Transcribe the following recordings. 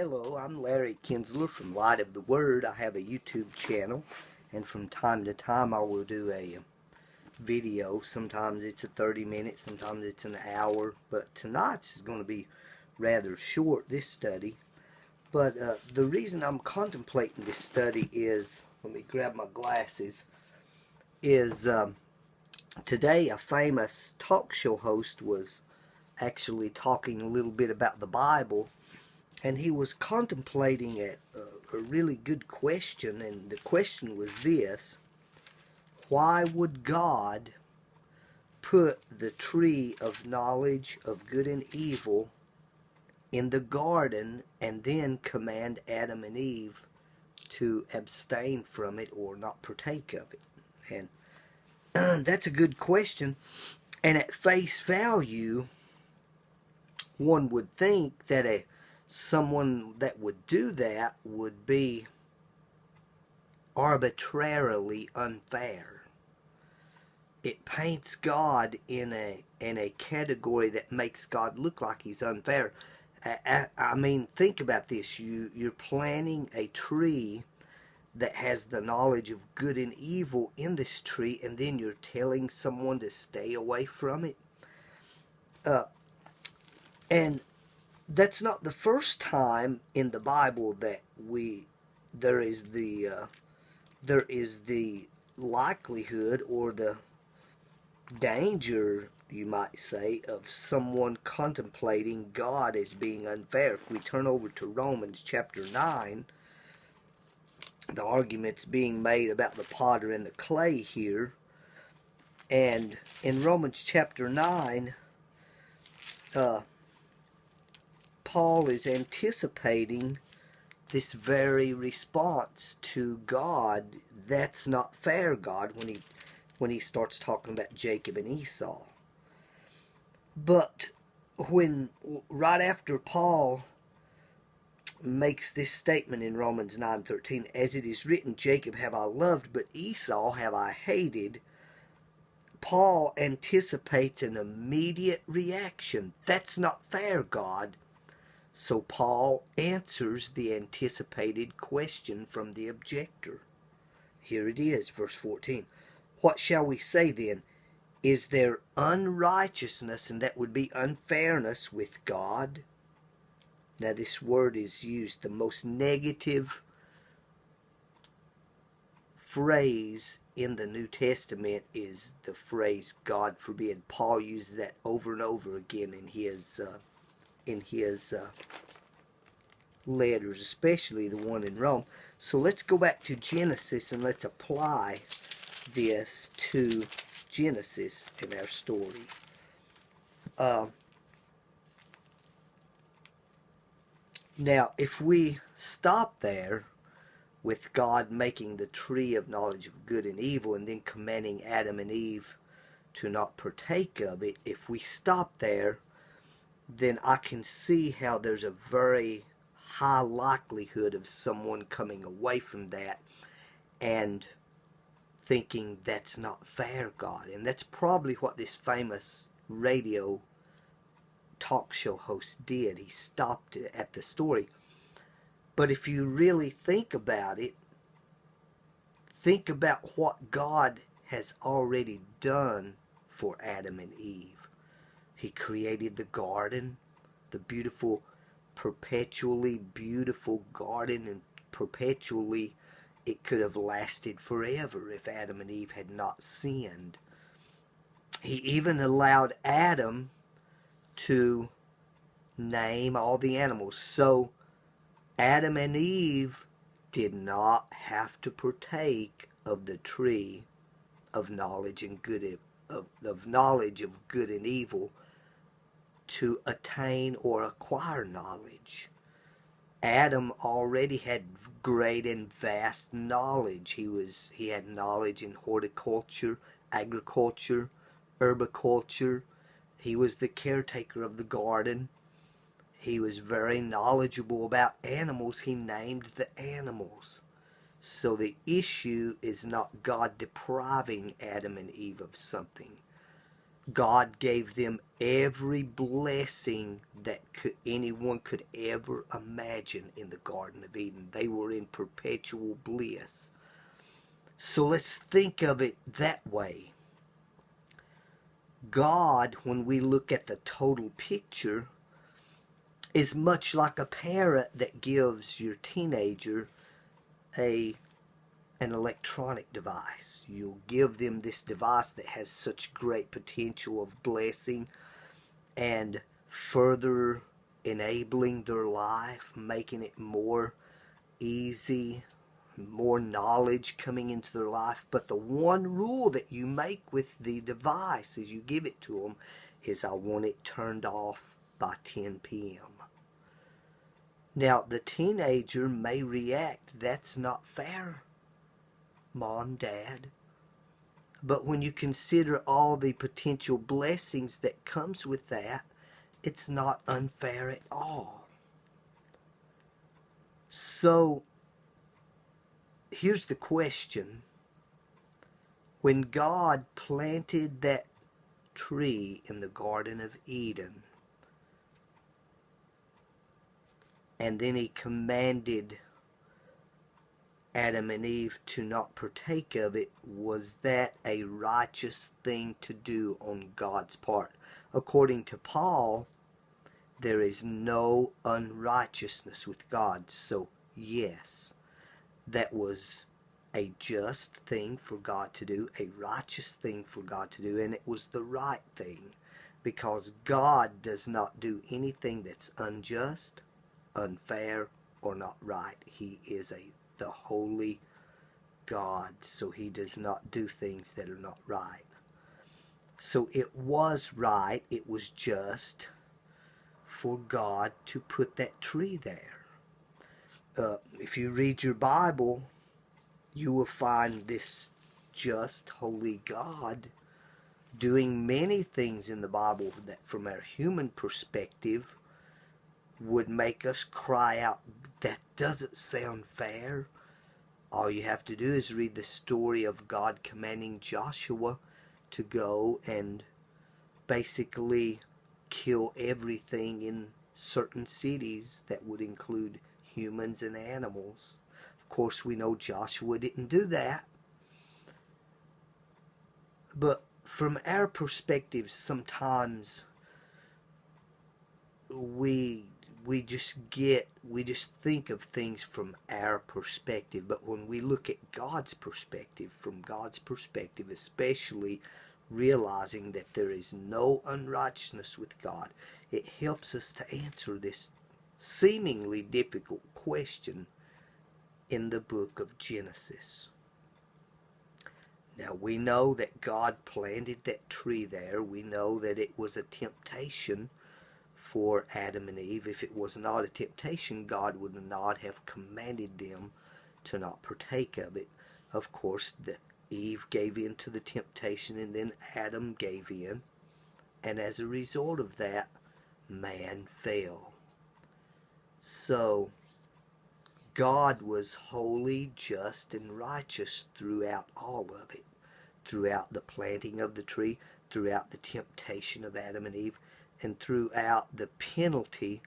Hello, I'm Larry Kinsler from Light of the Word. I have a YouTube channel, and from time to time I will do a video. Sometimes it's a 30 minutes, sometimes it's an hour, but tonight's is going to be rather short, this study. But the reason I'm contemplating this study is, let me grab my glasses, is today a famous talk show host was actually talking a little bit about the Bible, and he was contemplating a really good question, and the question was this: why would God put the tree of knowledge of good and evil in the garden and then command Adam and Eve to abstain from it or not partake of it? And that's a good question, and at face value one would think that someone that would do that would be arbitrarily unfair. It paints God in a category that makes God look like he's unfair. I mean, think about this. You're planting a tree that has the knowledge of good and evil in this tree, and then you're telling someone to stay away from it. And that's not the first time in the Bible that there is the likelihood or the danger, you might say, of someone contemplating God as being unfair. If we turn over to Romans chapter 9, the argument's being made about the potter and the clay here. And in Romans chapter 9, Paul is anticipating this very response to God. That's not fair, God, when he starts talking about Jacob and Esau. But right after Paul makes this statement in Romans 9:13, as it is written, Jacob have I loved, but Esau have I hated, Paul anticipates an immediate reaction. That's not fair, God. So Paul answers the anticipated question from the objector. Here it is, verse 14. What shall we say then? Is there unrighteousness, and that would be unfairness, with God? Now this word is used. The most negative phrase in the New Testament is the phrase God forbid. Paul uses that over and over again in his letters, especially the one in Rome. So let's go back to Genesis and let's apply this to Genesis in our story. Now, if we stop there with God making the tree of knowledge of good and evil and then commanding Adam and Eve to not partake of it, if we stop there, then I can see how there's a very high likelihood of someone coming away from that and thinking that's not fair, God. And that's probably what this famous radio talk show host did. He stopped at the story. But if you really think about it, think about what God has already done for Adam and Eve. He created the garden, the beautiful, perpetually beautiful garden, and perpetually it could have lasted forever if Adam and Eve had not sinned. He even allowed Adam to name all the animals. So Adam and Eve did not have to partake of the tree of knowledge and good of knowledge of good and evil to attain or acquire knowledge. Adam already had great and vast knowledge. He had knowledge in horticulture, agriculture, herbiculture. He was the caretaker of the garden. He was very knowledgeable about animals. He named the animals. So the issue is not God depriving Adam and Eve of something. God gave them every blessing that anyone could ever imagine in the Garden of Eden. They were in perpetual bliss. So let's think of it that way. God, when we look at the total picture, is much like a parent that gives your teenager an electronic device. You'll give them this device that has such great potential of blessing and further enabling their life, making it more easy, more knowledge coming into their life. But the one rule that you make with the device as you give it to them is, I want it turned off by 10 p.m. Now, the teenager may react, that's not fair, Mom, Dad. But when you consider all the potential blessings that comes with that, it's not unfair at all. So, here's the question. When God planted that tree in the Garden of Eden, and then he commanded Adam and Eve to not partake of it, was that a righteous thing to do on God's part? According to Paul, there is no unrighteousness with God. So yes, that was a just thing for God to do, a righteous thing for God to do, and it was the right thing, because God does not do anything that's unjust, unfair, or not right. He is the holy God, so he does not do things that are not right. So it was right, it was just for God to put that tree there. If you read your Bible, you will find this just, holy God doing many things in the Bible that from our human perspective would make us cry out, that doesn't sound fair. All you have to do is read the story of God commanding Joshua to go and basically kill everything in certain cities that would include humans and animals. Of course, we know Joshua didn't do that. But from our perspective, sometimes we just think of things from our perspective. But when we look at God's perspective, from God's perspective, especially realizing that there is no unrighteousness with God, it helps us to answer this seemingly difficult question in the book of Genesis. Now, we know that God planted that tree there. We know that it was a temptation for Adam and Eve. If it was not a temptation, God would not have commanded them to not partake of it. Of course, Eve gave in to the temptation, and then Adam gave in. And as a result of that, man fell. So, God was holy, just, and righteous throughout all of it. Throughout the planting of the tree, throughout the temptation of Adam and Eve, and throughout the penalty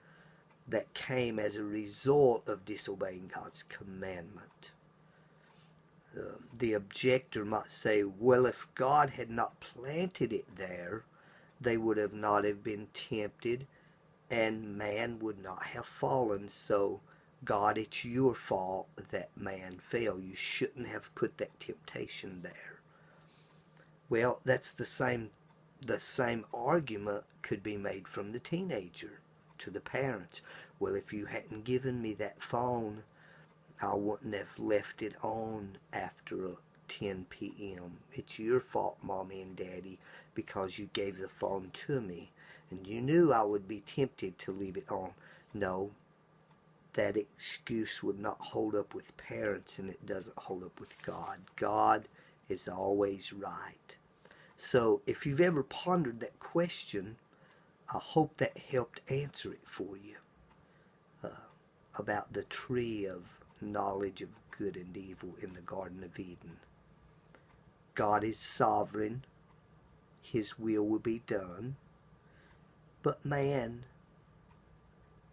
that came as a result of disobeying God's commandment. The objector might say, well, if God had not planted it there, they would have not have been tempted, and man would not have fallen. So, God, it's your fault that man fell. You shouldn't have put that temptation there. Well, that's the same argument could be made from the teenager to the parents. Well, if you hadn't given me that phone, I wouldn't have left it on after 10 p.m. It's your fault, Mommy and Daddy, because you gave the phone to me, and you knew I would be tempted to leave it on. No, that excuse would not hold up with parents, and it doesn't hold up with God. God is always right. So if you've ever pondered that question, I hope that helped answer it for you, about the tree of knowledge of good and evil in the Garden of Eden. God is sovereign. His will be done. But man,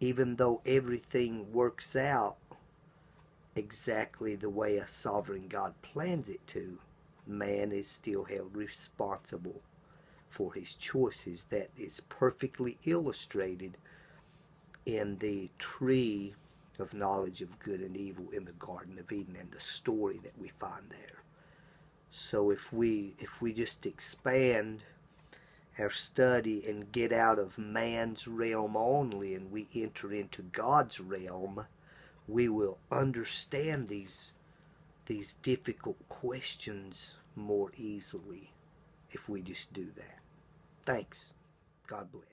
even though everything works out exactly the way a sovereign God plans it to, man is still held responsible for his choices. That is perfectly illustrated in the tree of knowledge of good and evil in the Garden of Eden and the story that we find there. So if we just expand our study and get out of man's realm only and we enter into God's realm, we will understand these difficult questions more easily if we just do that. Thanks. God bless.